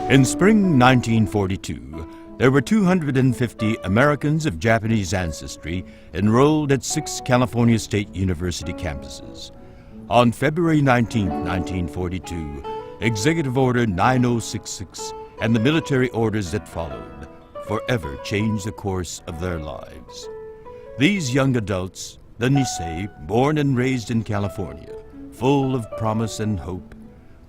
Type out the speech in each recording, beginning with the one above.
In spring 1942, there were 250 Americans of Japanese ancestry enrolled at 6 California State University campuses. On February 19, 1942, Executive Order 9066 and the military orders that followed forever changed the course of their lives. These young adults, the Nisei, born and raised in California, full of promise and hope,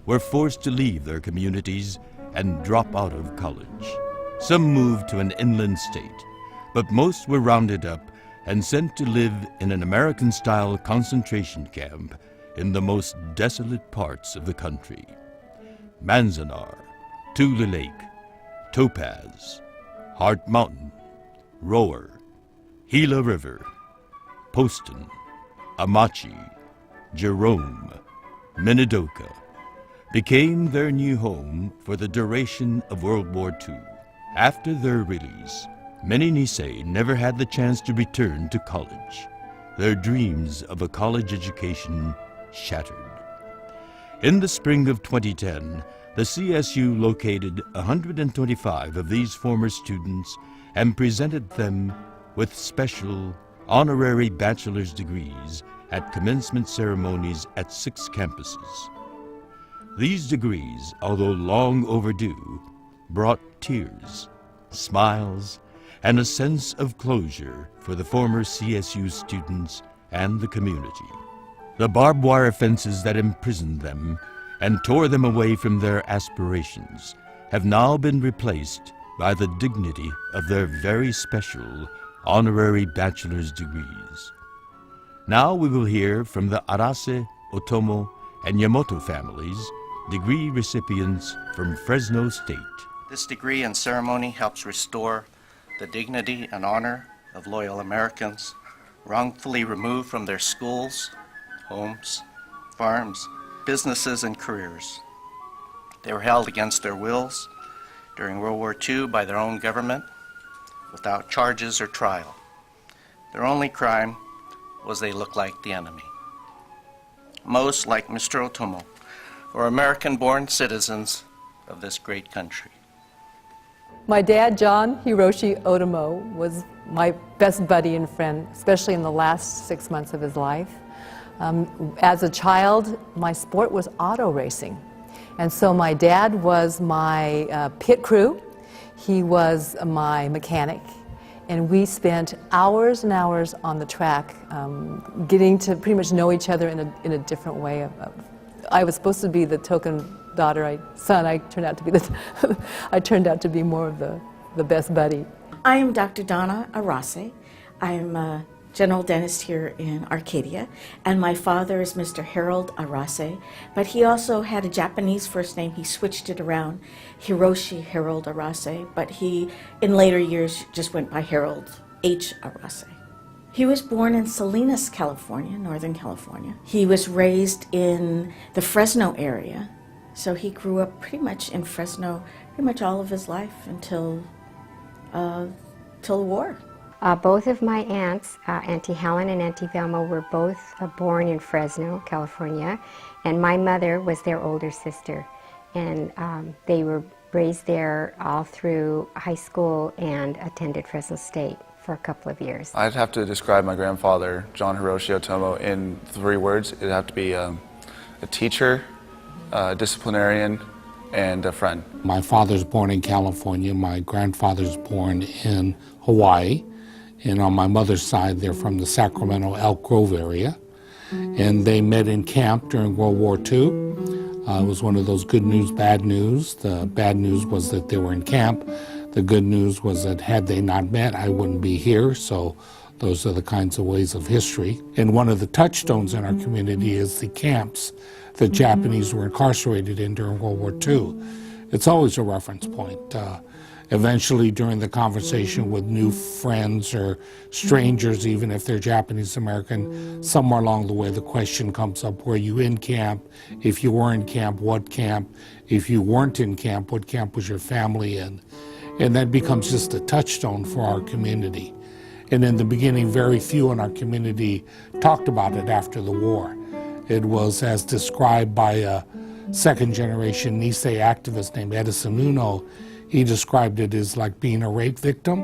were forced to leave their communities and drop out of college. Some moved to an inland state, but most were rounded up and sent to live in an American-style concentration camp in the most desolate parts of the country. Manzanar, Tule Lake, Topaz, Heart Mountain, Rower, Gila River, Poston, Amachi, Jerome, Minidoka became their new home for the duration of World War II. After their release, many Nisei never had the chance to return to college. Their dreams of a college education shattered. In the spring of 2010, the CSU located 125 of these former students and presented them with special honorary bachelor's degrees at commencement ceremonies at 6 campuses. These degrees, although long overdue, brought tears, smiles, and a sense of closure for the former CSU students and the community. The barbed wire fences that imprisoned them and tore them away from their aspirations have now been replaced by the dignity of their very special honorary bachelor's degrees. Now we will hear from the Arase, Otomo, and Yamamoto families, degree recipients from Fresno State. This degree and ceremony helps restore the dignity and honor of loyal Americans wrongfully removed from their schools, homes, farms, businesses, and careers. They were held against their wills during World War II by their own government without charges or trial. Their only crime was they looked like the enemy. Most, like Mr. Otomo, were American-born citizens of this great country. My dad, John Hiroshi Otomo, was my best buddy and friend, especially in the last 6 months of his life. As a child, my sport was auto racing. And so my dad was my pit crew. He was my mechanic. And we spent hours and hours on the track, getting to pretty much know each other in a different way. I was supposed to be the token son. I turned out to be I turned out to be more of the best buddy. I am Dr. Donna Arase. I am a general dentist here in Arcadia, and my father is Mr. Harold Arase, but he also had a Japanese first name. He switched it around, Hiroshi Harold Arase, but he, in later years, just went by Harold H. Arase. He was born in Salinas, California, Northern California. He was raised in the Fresno area, so he grew up pretty much in Fresno pretty much all of his life until the war. Both of my aunts, Auntie Helen and Auntie Velma, were both born in Fresno, California, and my mother was their older sister. And they were raised there all through high school and attended Fresno State for a couple of years. I'd have to describe my grandfather, John Hiroshi Otomo, in 3 words. It'd have to be a teacher, a disciplinarian, and a friend. My father's born in California. My grandfather's born in Hawaii. And on my mother's side, they're from the Sacramento, Elk Grove area. And they met in camp during World War II. It was one of those good news, bad news. The bad news was that they were in camp. The good news was that had they not met, I wouldn't be here. So those are the kinds of ways of history. And one of the touchstones in our community is the camps that Japanese were incarcerated in during World War II. It's always a reference point. Eventually, during the conversation with new friends or strangers, even if they're Japanese American, somewhere along the way the question comes up, were you in camp? If you were in camp, what camp? If you weren't in camp, what camp was your family in? And that becomes just a touchstone for our community. And in the beginning, very few in our community talked about it after the war. It was as described by a second generation Nisei activist named Edison Uno. He described it as like being a rape victim,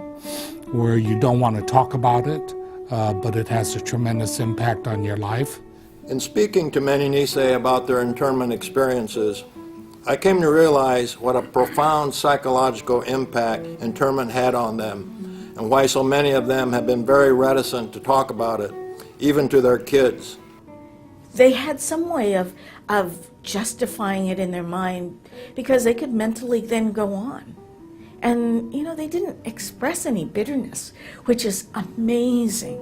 where you don't want to talk about it, but it has a tremendous impact on your life. In speaking to many Nisei about their internment experiences, I came to realize what a profound psychological impact internment had on them, and why so many of them have been very reticent to talk about it, even to their kids. They had some way of justifying it in their mind because they could mentally then go on. And, they didn't express any bitterness, which is amazing.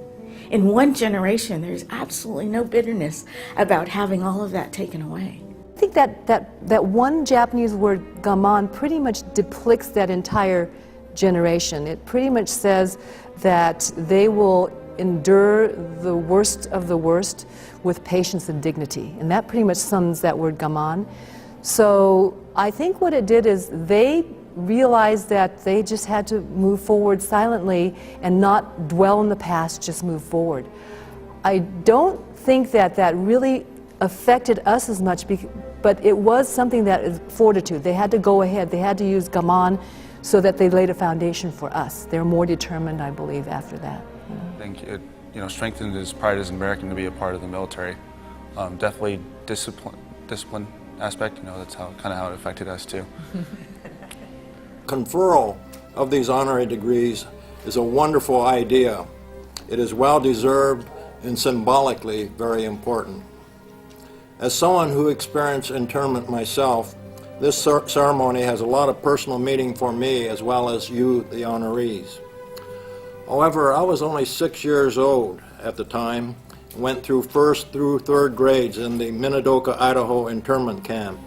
In one generation, there's absolutely no bitterness about having all of that taken away. I think that one Japanese word, gaman, pretty much depicts that entire generation. It pretty much says that they will endure the worst of the worst with patience and dignity. And that pretty much sums that word gaman. So I think what it did is they realized that they just had to move forward silently and not dwell in the past, just move forward. I don't think that really affected us as much, but it was something that is fortitude. They had to go ahead, they had to use gaman so that they laid a foundation for us. They're more determined, I believe, after that. I think it strengthened his pride as an American to be a part of the military. Definitely discipline aspect, that's kind of how it affected us too. Conferral of these honorary degrees is a wonderful idea. It is well deserved and symbolically very important. As someone who experienced internment myself, this ceremony has a lot of personal meaning for me as well as you, the honorees. However, I was only 6 years old at the time and went through first through third grades in the Minidoka, Idaho internment camp.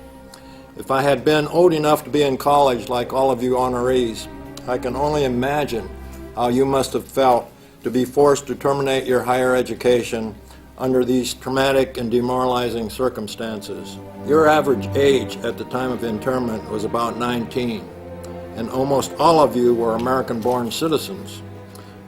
If I had been old enough to be in college like all of you honorees, I can only imagine how you must have felt to be forced to terminate your higher education under these traumatic and demoralizing circumstances. Your average age at the time of internment was about 19, and almost all of you were American-born citizens.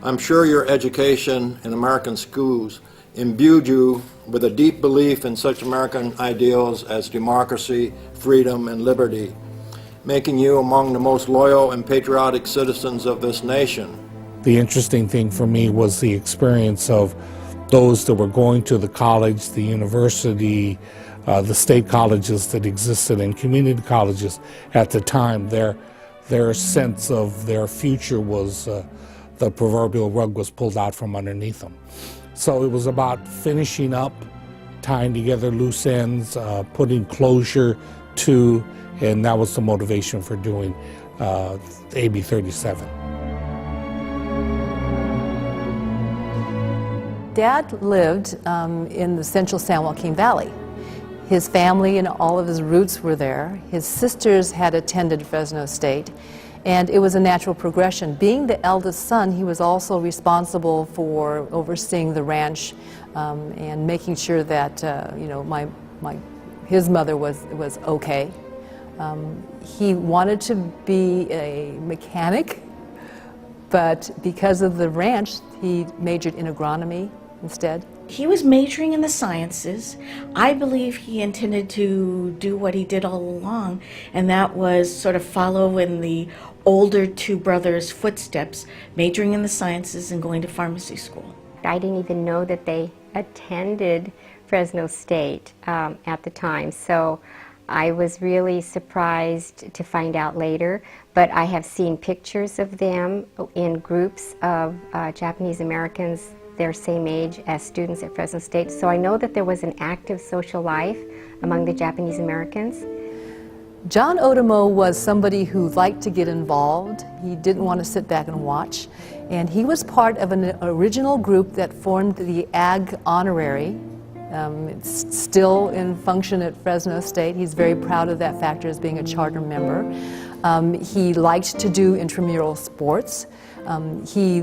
I'm sure your education in American schools imbued you with a deep belief in such American ideals as democracy, freedom, and liberty, making you among the most loyal and patriotic citizens of this nation. The interesting thing for me was the experience of those that were going to the college, the university, the state colleges that existed, and community colleges at the time. Their sense of their future was the proverbial rug was pulled out from underneath them. So it was about finishing up, tying together loose ends, putting closure to, and that was the motivation for doing AB 37. Dad lived in the central San Joaquin Valley. His family and all of his roots were there. His sisters had attended Fresno State, and it was a natural progression. Being the eldest son, he was also responsible for overseeing the ranch and making sure that his mother was okay. He wanted to be a mechanic, but because of the ranch, he majored in agronomy instead. He was majoring in the sciences. I believe he intended to do what he did all along, and that was sort of follow in the older two brothers' footsteps, majoring in the sciences and going to pharmacy school. I didn't even know that they attended Fresno State at the time, so I was really surprised to find out later, but I have seen pictures of them in groups of Japanese Americans their same age as students at Fresno State, so I know that there was an active social life among the Japanese Americans. John Otomo was somebody who liked to get involved. He didn't want to sit back and watch, and he was part of an original group that formed the Ag Honorary. It's still in function at Fresno State. He's very proud of that factor as being a charter member. He liked to do intramural sports. He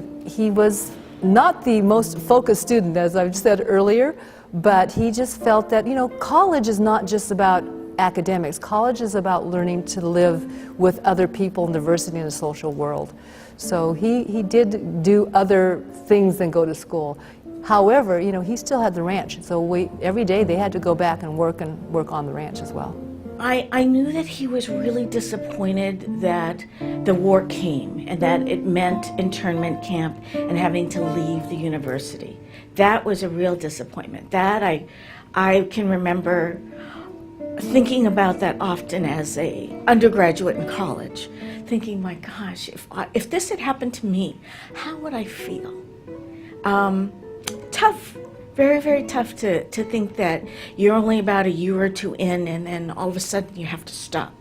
was not the most focused student, as I've said earlier, but he just felt that, college is not just about academics. College is about learning to live with other people and diversity in the social world. So he did do other things than go to school. However, he still had the ranch, so every day they had to go back and work on the ranch as well. I knew that he was really disappointed that the war came and that it meant internment camp and having to leave the university. That was a real disappointment. That I can remember thinking about that often as a undergraduate in college, thinking, my gosh, if this had happened to me, how would I feel? Tough. Very, very tough to think that you're only about a year or two in and then all of a sudden you have to stop.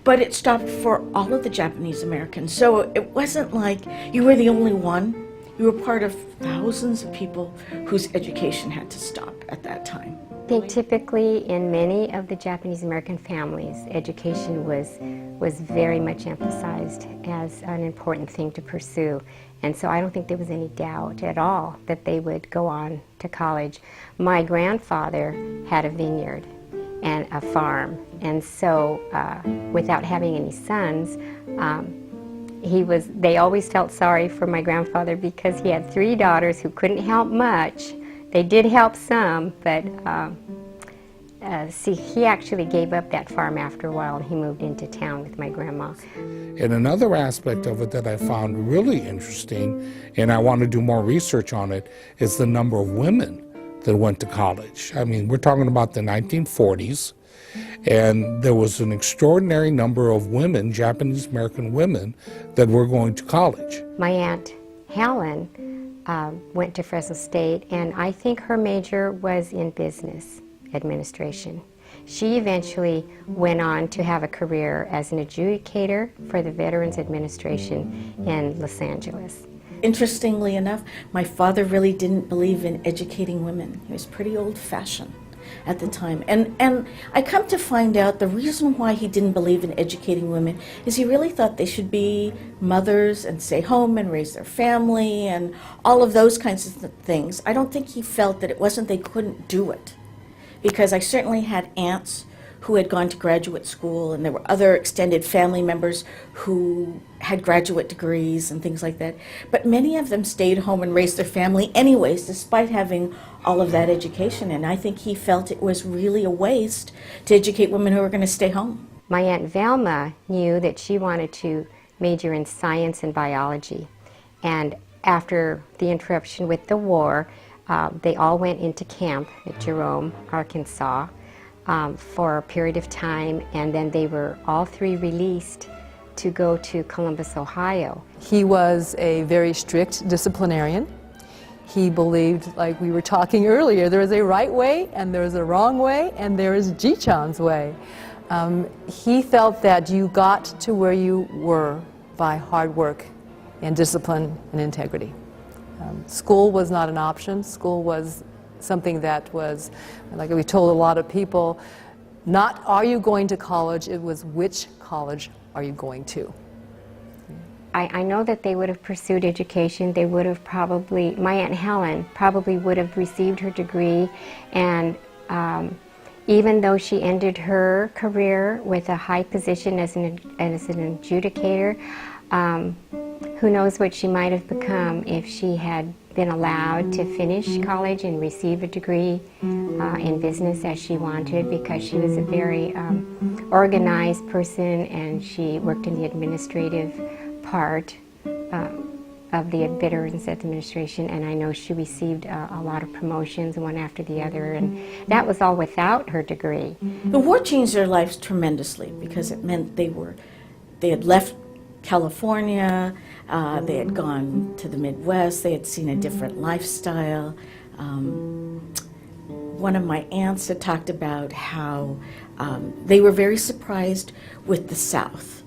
But it stopped for all of the Japanese Americans. So it wasn't like you were the only one. You were part of thousands of people whose education had to stop at that time. I think typically in many of the Japanese American families, education was very much emphasized as an important thing to pursue. And so I don't think there was any doubt at all that they would go on to college. My grandfather had a vineyard and a farm, and so without having any sons, they always felt sorry for my grandfather because he had 3 daughters who couldn't help much. They did help some, but he actually gave up that farm after a while and he moved into town with my grandma. And another aspect of it that I found really interesting, and I want to do more research on it, is the number of women that went to college. I mean, we're talking about the 1940s, and there was an extraordinary number of women, Japanese American women, that were going to college. My Aunt Helen went to Fresno State, and I think her major was in business administration. She eventually went on to have a career as an adjudicator for the Veterans Administration in Los Angeles. Interestingly enough, my father really didn't believe in educating women. He was pretty old-fashioned at the time. And I come to find out the reason why he didn't believe in educating women is he really thought they should be mothers and stay home and raise their family and all of those kinds of things. I don't think he felt that it wasn't they couldn't do it. Because I certainly had aunts who had gone to graduate school, and there were other extended family members who had graduate degrees and things like that. But many of them stayed home and raised their family anyways, despite having all of that education. And I think he felt it was really a waste to educate women who were going to stay home. My Aunt Velma knew that she wanted to major in science and biology. And after the interruption with the war, they all went into camp at Jerome, Arkansas, for a period of time, and then they were all 3 released to go to Columbus, Ohio. He was a very strict disciplinarian. He believed, like we were talking earlier, there is a right way and there is a wrong way and there is Ji-chan's way. He felt that you got to where you were by hard work and discipline and integrity. School was not an option. School was something that was, like we told a lot of people, not are you going to college, it was which college are you going to. I know that they would have pursued education. They would have probably, my Aunt Helen probably would have received her degree, and even though she ended her career with a high position as an adjudicator, who knows what she might have become if she had been allowed to finish college and receive a degree in business as she wanted, because she was a very organized person and she worked in the administrative part of the Veterans Administration, and I know she received a lot of promotions, one after the other, and that was all without her degree. The war changed their lives tremendously because it meant they had left California, they had gone to the Midwest, they had seen a different lifestyle. One of my aunts had talked about how they were very surprised with the South.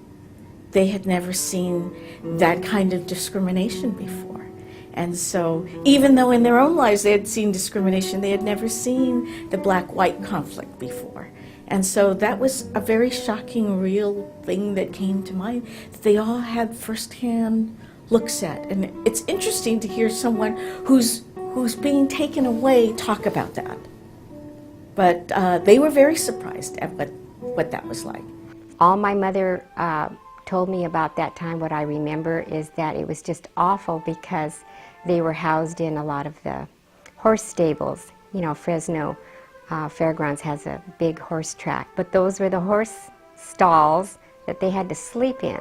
They had never seen that kind of discrimination before. And so, even though in their own lives they had seen discrimination, they had never seen the black-white conflict before. And so that was a very shocking, real thing that came to mind that they all had firsthand looks at. And it's interesting to hear someone who's being taken away talk about that. But they were very surprised at what that was like. All my mother told me about that time, what I remember is that it was just awful because they were housed in a lot of the horse stables. You know, Fresno Fairgrounds has a big horse track, but those were the horse stalls that they had to sleep in,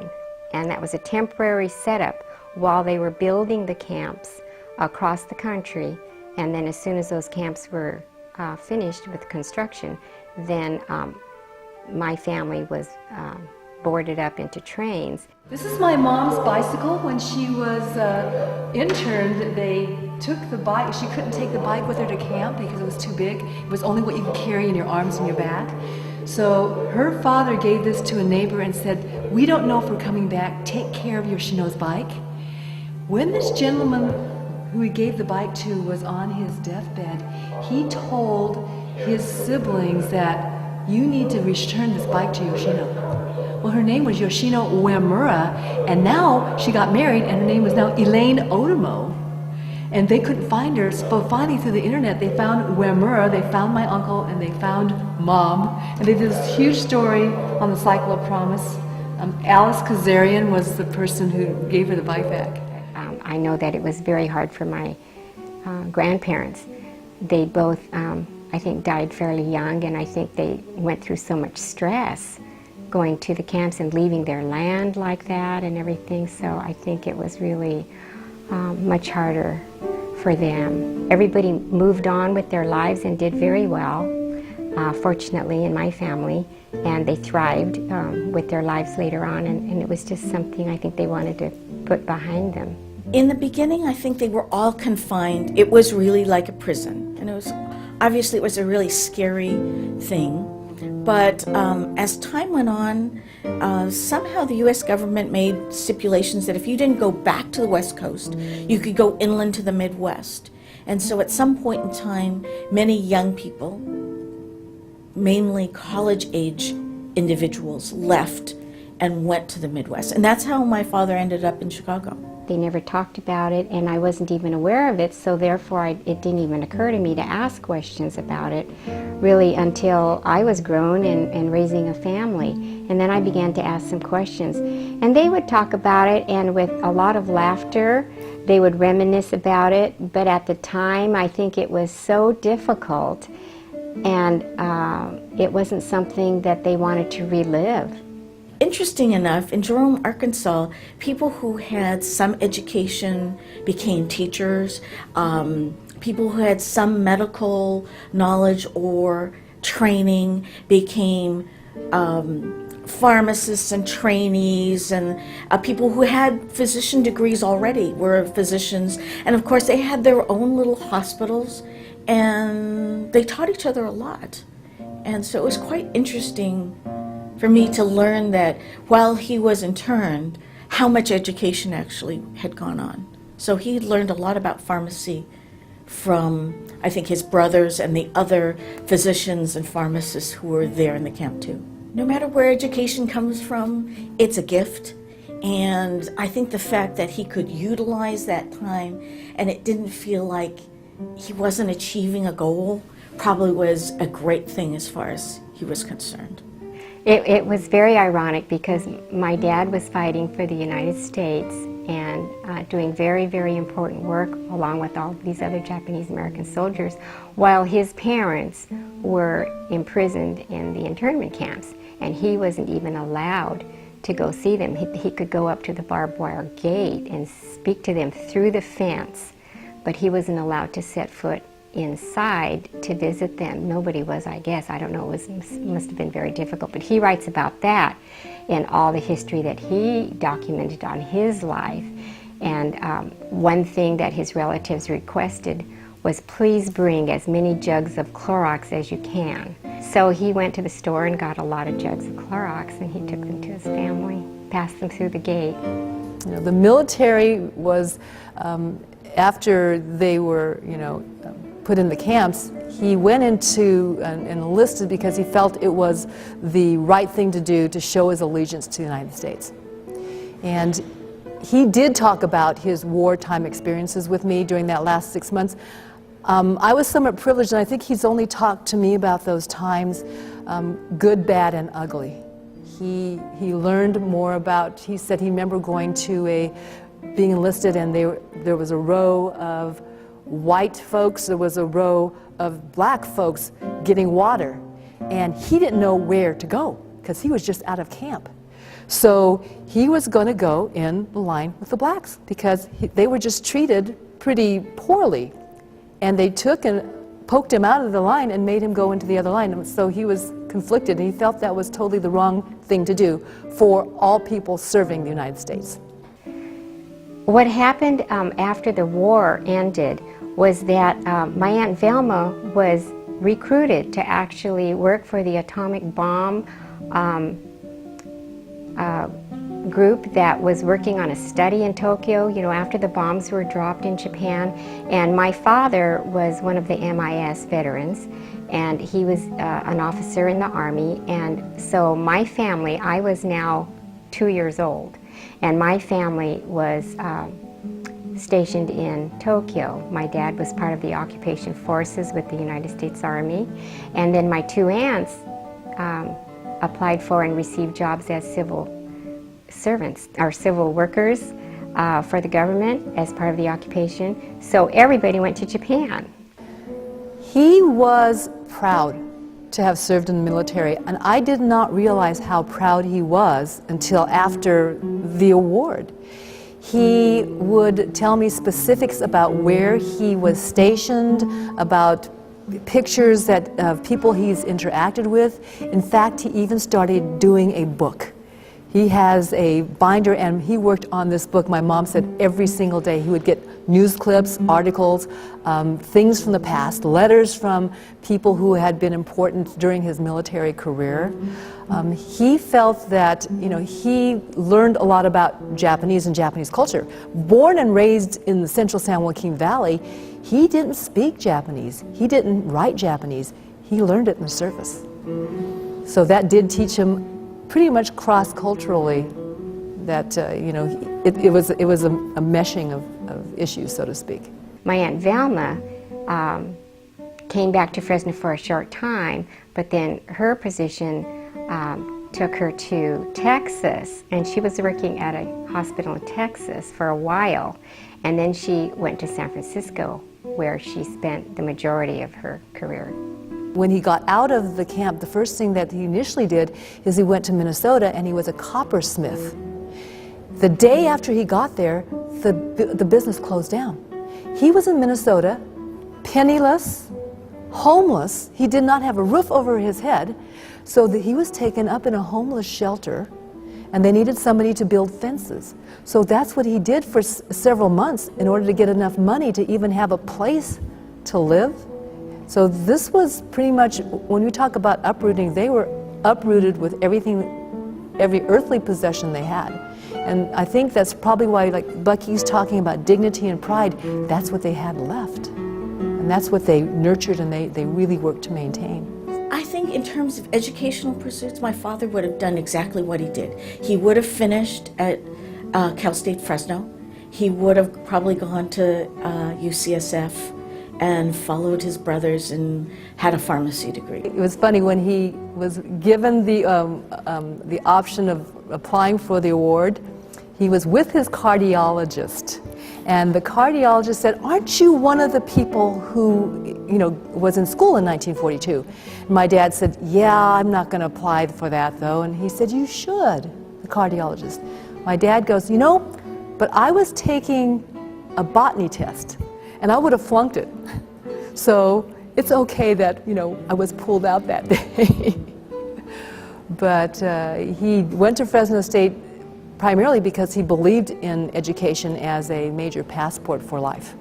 and that was a temporary setup while they were building the camps across the country. And then as soon as those camps were finished with construction, then my family was boarded up into trains. This is my mom's bicycle. When she was interned, they took the bike. She couldn't take the bike with her to camp because it was too big. It was only what you could carry in your arms and your back. So her father gave this to a neighbor and said, "We don't know if we're coming back. Take care of Yoshino's bike." When this gentleman who he gave the bike to was on his deathbed, he told his siblings that you need to return this bike to Yoshino. Well, her name was Yoshino Uemura, and now she got married, and her name was now Elaine Otomo. And they couldn't find her, so finally through the internet they found Uemura, they found my uncle, and they found Mom, and they did this huge story on the Cycle of Promise. Alice Kazarian was the person who gave her the bike back. I know that it was very hard for my grandparents. They both, I think, died fairly young, and I think they went through so much stress going to the camps and leaving their land like that and everything, so I think it was really much harder for them. Everybody moved on with their lives and did very well, fortunately, in my family, and they thrived with their lives later on, and it was just something I think they wanted to put behind them. In the beginning, I think they were all confined. It was really like a prison, and it was a really scary thing. But as time went on, somehow the U.S. government made stipulations that if you didn't go back to the West Coast, you could go inland to the Midwest. And so at some point in time, many young people, mainly college-age individuals, left and went to the Midwest. And that's how my father ended up in Chicago. They never talked about it, and I wasn't even aware of it, so therefore it didn't even occur to me to ask questions about it, really until I was grown and raising a family. And then I began to ask some questions. And they would talk about it, and with a lot of laughter, they would reminisce about it, but at the time I think it was so difficult, and it wasn't something that they wanted to relive. Interesting enough, in Jerome, Arkansas, people who had some education became teachers. People who had some medical knowledge or training became pharmacists and trainees, and people who had physician degrees already were physicians. And of course, they had their own little hospitals, and they taught each other a lot. And so it was quite interesting for me to learn that while he was interned, how much education actually had gone on. So he learned a lot about pharmacy from, I think, his brothers and the other physicians and pharmacists who were there in the camp too. No matter where education comes from, it's a gift. And I think the fact that he could utilize that time and it didn't feel like he wasn't achieving a goal probably was a great thing as far as he was concerned. It was very ironic because my dad was fighting for the United States and doing very, very important work along with all these other Japanese American soldiers, while his parents were imprisoned in the internment camps, and he wasn't even allowed to go see them. He could go up to the barbed wire gate and speak to them through the fence, but he wasn't allowed to set foot inside to visit them. Nobody was, I guess. I don't know. It must have been very difficult. But he writes about that in all the history that he documented on his life. And one thing that his relatives requested was, please bring as many jugs of Clorox as you can. So he went to the store and got a lot of jugs of Clorox, and he took them to his family, passed them through the gate. You know, the military was, after they were, put in the camps, he went into and enlisted because he felt it was the right thing to do to show his allegiance to the United States. And he did talk about his wartime experiences with me during that last 6 months. I was somewhat privileged, and I think he's only talked to me about those times, good, bad, and ugly. He learned more about, he said he remembered going to being enlisted, and there was a row of white folks, there was a row of black folks getting water. And he didn't know where to go because he was just out of camp. So he was going to go in the line with the blacks because they were just treated pretty poorly. And they took and poked him out of the line and made him go into the other line. And so he was conflicted, and he felt that was totally the wrong thing to do for all people serving the United States. What happened after the war ended was that my Aunt Velma was recruited to actually work for the atomic bomb group that was working on a study in Tokyo, you know, after the bombs were dropped in Japan. And my father was one of the MIS veterans, and he was an officer in the Army. And so my family, I was now 2 years old, and my family was stationed in Tokyo. My dad was part of the occupation forces with the United States Army, and then my two aunts applied for and received jobs as civil servants, or civil workers for the government as part of the occupation. So everybody went to Japan. He was proud to have served in the military, and I did not realize how proud he was until after the award. He would tell me specifics about where he was stationed, about pictures of people he's interacted with. In fact, he even started doing a book. He has a binder, and he worked on this book, my mom said, every single day. He would get news clips, articles, things from the past, letters from people who had been important during his military career. He felt that, you know, he learned a lot about Japanese and Japanese culture. Born and raised in the central San Joaquin Valley, he didn't speak Japanese. He didn't write Japanese. He learned it in the service. So that did teach him pretty much cross-culturally that, you know, it was a meshing of issues, so to speak. My Aunt Velma came back to Fresno for a short time, but then her position took her to Texas, and she was working at a hospital in Texas for a while, and then she went to San Francisco, where she spent the majority of her career. When he got out of the camp, the first thing that he initially did is he went to Minnesota, and he was a coppersmith. The day after he got there, the business closed down. He was in Minnesota, penniless, homeless. He did not have a roof over his head, so that he was taken up in a homeless shelter, and they needed somebody to build fences. So that's what he did for several months in order to get enough money to even have a place to live. So this was pretty much, when we talk about uprooting, they were uprooted with everything, every earthly possession they had. And I think that's probably why, like Bucky's talking about dignity and pride, that's what they had left. And that's what they nurtured, and they really worked to maintain. I think in terms of educational pursuits, my father would have done exactly what he did. He would have finished at Cal State Fresno. He would have probably gone to UCSF and followed his brothers and had a pharmacy degree. It was funny when he was given the option of applying for the award. He was with his cardiologist, and the cardiologist said, "Aren't you one of the people who, you know, was in school in 1942?" And my dad said, "Yeah, I'm not going to apply for that though." And he said, "You should." The cardiologist. My dad goes, "You know, but I was taking a botany test, and I would have flunked it. So it's okay that, you know, I was pulled out that day." But he went to Fresno State primarily because he believed in education as a major passport for life.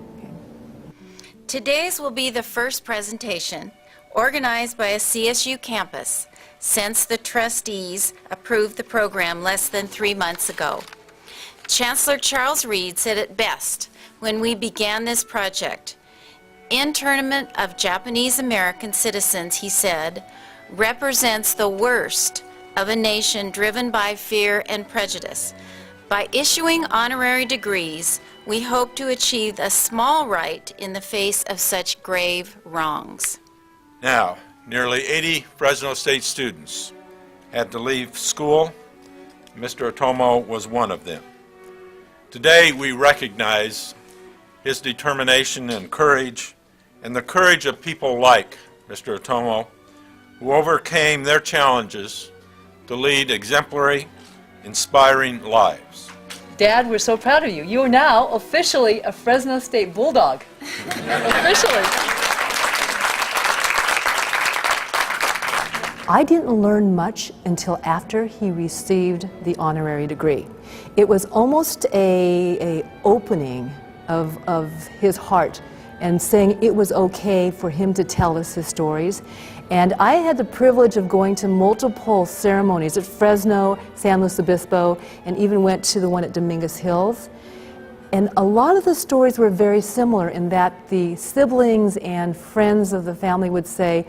Today's will be the first presentation organized by a CSU campus since the trustees approved the program less than 3 months ago. Chancellor Charles Reid said it best when we began this project. Internment of Japanese American citizens, he said, represents the worst of a nation driven by fear and prejudice. By issuing honorary degrees, we hope to achieve a small right in the face of such grave wrongs. Now, nearly 80 Fresno State students had to leave school. Mr. Otomo was one of them. Today we recognize his determination and courage, and the courage of people like Mr. Otomo, who overcame their challenges to lead exemplary, inspiring lives. Dad, we're so proud of you. You are now officially a Fresno State Bulldog. Officially. I didn't learn much until after he received the honorary degree. It was almost a opening of his heart and saying it was okay for him to tell us his stories. And I had the privilege of going to multiple ceremonies at Fresno, San Luis Obispo, and even went to the one at Dominguez Hills. And a lot of the stories were very similar in that the siblings and friends of the family would say,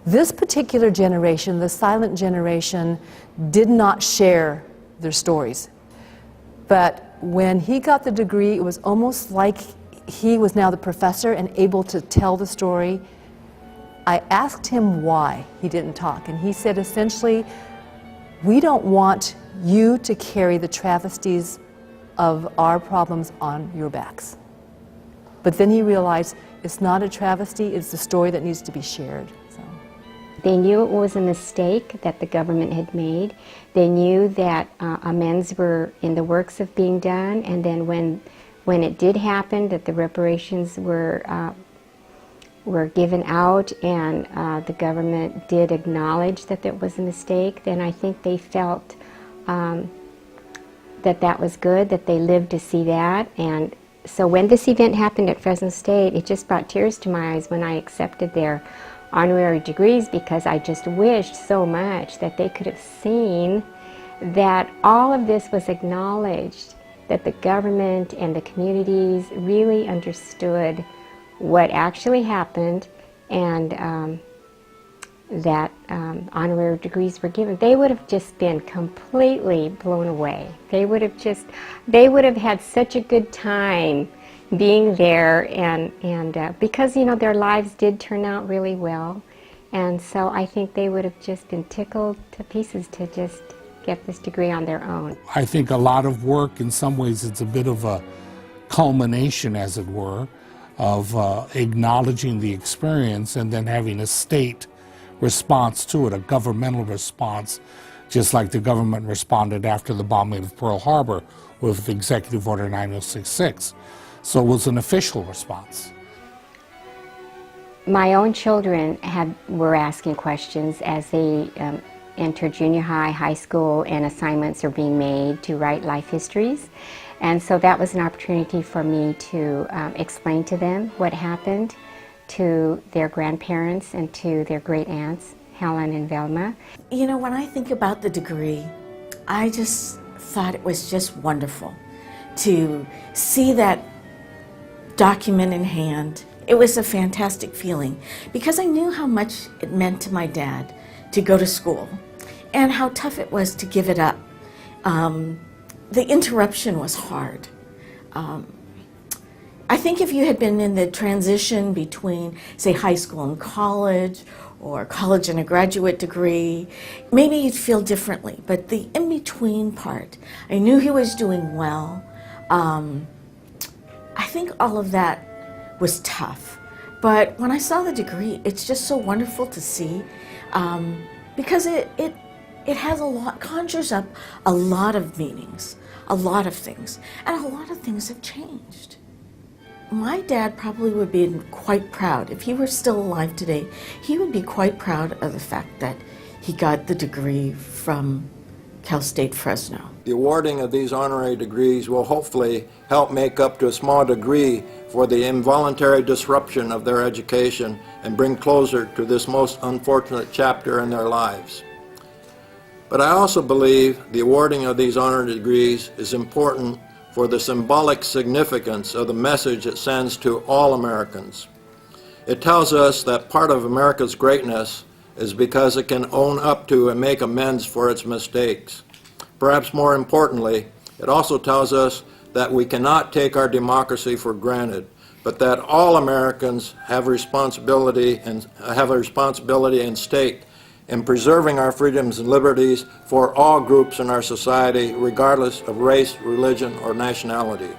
this particular generation, the silent generation, did not share their stories. But when he got the degree, it was almost like he was now the professor and able to tell the story. I asked him why he didn't talk, and he said essentially, we don't want you to carry the travesties of our problems on your backs. But then he realized it's not a travesty, it's the story that needs to be shared. So. They knew it was a mistake that the government had made. They knew that amends were in the works of being done, and then when it did happen, that the reparations were given out, and the government did acknowledge that it was a mistake, then I think they felt that that was good, that they lived to see that. And so when this event happened at Fresno State, it just brought tears to my eyes when I accepted their honorary degrees, because I just wished so much that they could have seen that all of this was acknowledged, that the government and the communities really understood what actually happened, and that honorary degrees were given. They would have just been completely blown away. They would have had such a good time being there, and because, you know, their lives did turn out really well, and so I think they would have just been tickled to pieces to just get this degree on their own. I think a lot of work, in some ways, it's a bit of a culmination, as it were, of acknowledging the experience and then having a state response to it, a governmental response, just like the government responded after the bombing of Pearl Harbor with Executive Order 9066. So it was an official response. My own children were asking questions as they enter junior high, high school, and assignments are being made to write life histories. And so that was an opportunity for me to explain to them what happened to their grandparents and to their great aunts, Helen and Velma. You know, when I think about the degree, I just thought it was just wonderful to see that document in hand. It was a fantastic feeling because I knew how much it meant to my dad to go to school and how tough it was to give it up. The interruption was hard. I think if you had been in the transition between, say, high school and college, or college and a graduate degree, maybe you'd feel differently. But the in-between part, I knew he was doing well. I think all of that was tough. But when I saw the degree, it's just so wonderful to see, because it has conjures up a lot of meanings, a lot of things, and a lot of things have changed. My dad probably would be quite proud. If he were still alive today, he would be quite proud of the fact that he got the degree from Cal State Fresno. The awarding of these honorary degrees will hopefully help make up to a small degree for the involuntary disruption of their education and bring closure to this most unfortunate chapter in their lives. But I also believe the awarding of these honorary degrees is important for the symbolic significance of the message it sends to all Americans. It tells us that part of America's greatness is because it can own up to and make amends for its mistakes. Perhaps more importantly, it also tells us that we cannot take our democracy for granted, but that all Americans have a responsibility and stake in preserving our freedoms and liberties for all groups in our society, regardless of race, religion, or nationality.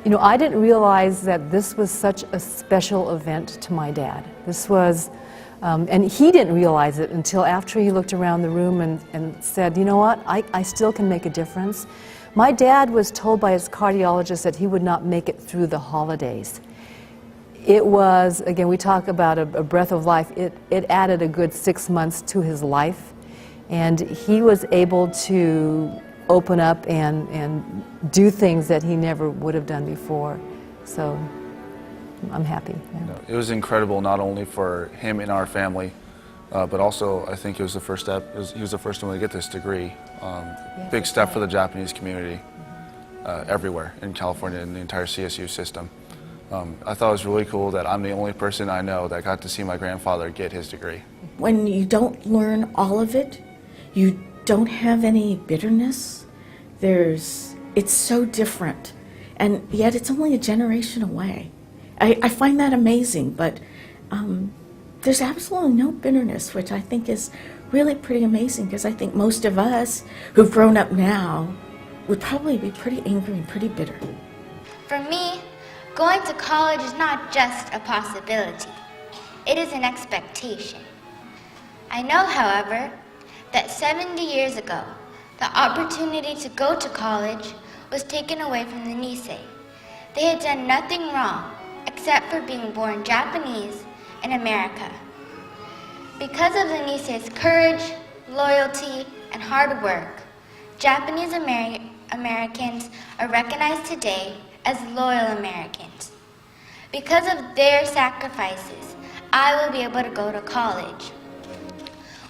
You know, I didn't realize that this was such a special event to my dad. This was, and he didn't realize it until after he looked around the room and said, you know what, I still can make a difference. My dad was told by his cardiologist that he would not make it through the holidays. It was, again, we talk about a breath of life. It added a good 6 months to his life, and he was able to open up and do things that he never would have done before. So I'm happy. Yeah. It was incredible, not only for him and our family, but also I think it was the first step. He was the first one to get this degree. Big step for the Japanese community everywhere in California and the entire CSU system. I thought it was really cool that I'm the only person I know that got to see my grandfather get his degree. When you don't learn all of it, you don't have any bitterness. It's so different, and yet it's only a generation away. I find that amazing, but there's absolutely no bitterness, which I think is really pretty amazing, because I think most of us who've grown up now would probably be pretty angry and pretty bitter. For me, going to college is not just a possibility. It is an expectation. I know, however, that 70 years ago, the opportunity to go to college was taken away from the Nisei. They had done nothing wrong except for being born Japanese in America. Because of the Nisei's courage, loyalty, and hard work, Japanese Americans are recognized today as loyal Americans. Because of their sacrifices, I will be able to go to college.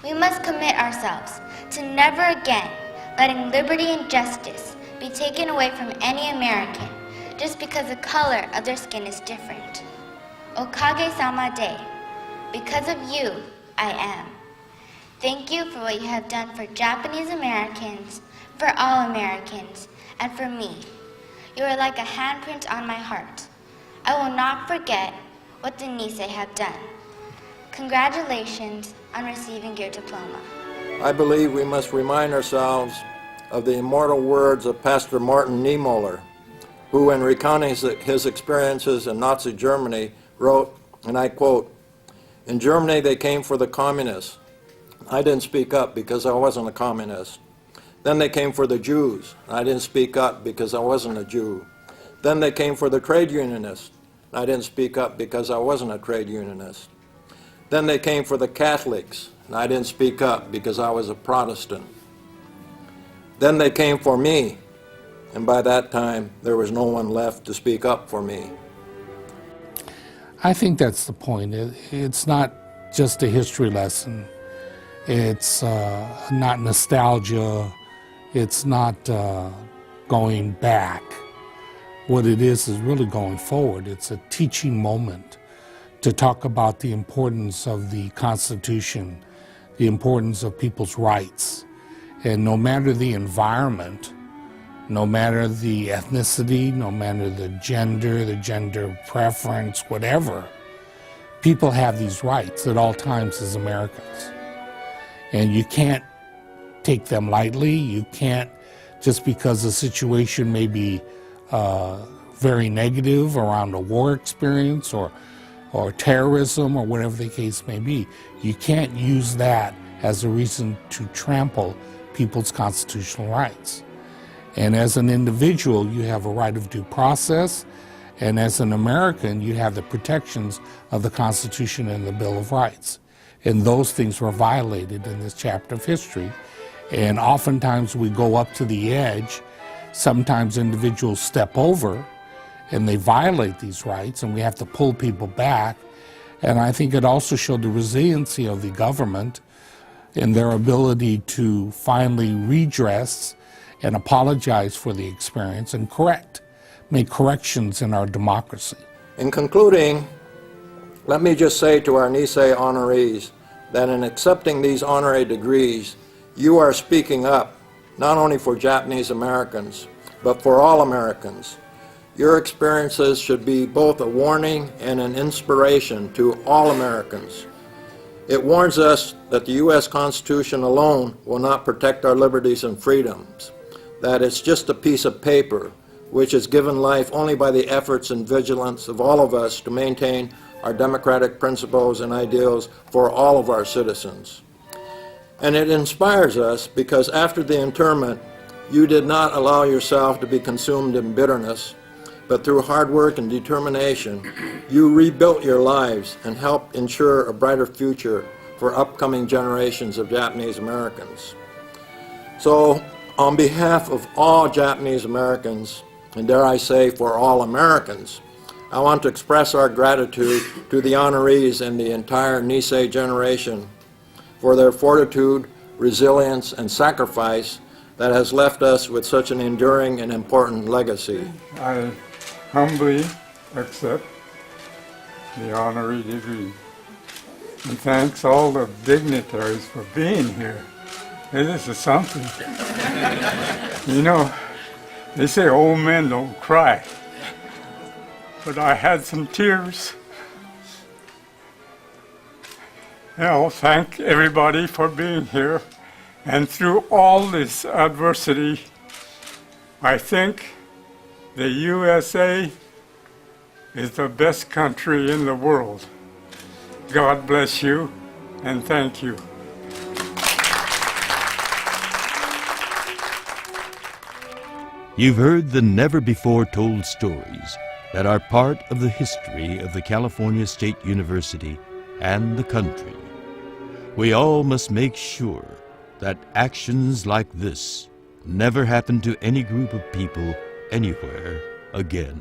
We must commit ourselves to never again letting liberty and justice be taken away from any American just because the color of their skin is different. Okage-sama de. Because of you, I am. Thank you for what you have done for Japanese Americans, for all Americans, and for me. You are like a handprint on my heart. I will not forget what the Nisei have done. Congratulations on receiving your diploma. I believe we must remind ourselves of the immortal words of Pastor Martin Niemöller, who, in recounting his experiences in Nazi Germany, wrote, and I quote, "In Germany they came for the communists. I didn't speak up because I wasn't a communist. Then they came for the Jews. I didn't speak up because I wasn't a Jew. Then they came for the trade unionists. I didn't speak up because I wasn't a trade unionist. Then they came for the Catholics, and I didn't speak up because I was a Protestant. Then they came for me, and by that time there was no one left to speak up for me." I think that's the point. It's not just a history lesson. It's not nostalgia. It's not going back. What it is really going forward. It's a teaching moment to talk about the importance of the Constitution, the importance of people's rights. And no matter the environment, no matter the ethnicity, no matter the gender preference, whatever, people have these rights at all times as Americans. And you can't take them lightly. You can't, just because the situation may be very negative around a war experience or terrorism or whatever the case may be, you can't use that as a reason to trample people's constitutional rights. And as an individual, you have a right of due process, and as an American, you have the protections of the Constitution and the Bill of Rights. And those things were violated in this chapter of history. And oftentimes we go up to the edge. Sometimes individuals step over and they violate these rights, and we have to pull people back. And I think it also showed the resiliency of the government and their ability to finally redress and apologize for the experience and make corrections in our democracy. In concluding, let me just say to our Nisei honorees that in accepting these honorary degrees, you are speaking up, not only for Japanese Americans, but for all Americans. Your experiences should be both a warning and an inspiration to all Americans. It warns us that the U.S. Constitution alone will not protect our liberties and freedoms, that it's just a piece of paper, which is given life only by the efforts and vigilance of all of us to maintain our democratic principles and ideals for all of our citizens. And it inspires us because after the internment, you did not allow yourself to be consumed in bitterness, but through hard work and determination, you rebuilt your lives and helped ensure a brighter future for upcoming generations of Japanese Americans. So, on behalf of all Japanese Americans, and dare I say for all Americans, I want to express our gratitude to the honorees and the entire Nisei generation for their fortitude, resilience, and sacrifice that has left us with such an enduring and important legacy. I humbly accept the honorary degree. And thanks all the dignitaries for being here. Hey, this is something. You know, they say old men don't cry, but I had some tears. I'll thank everybody for being here. And through all this adversity, I think the USA is the best country in the world. God bless you, and thank you. You've heard the never-before-told stories that are part of the history of the California State University and the country. We all must make sure that actions like this never happen to any group of people anywhere again.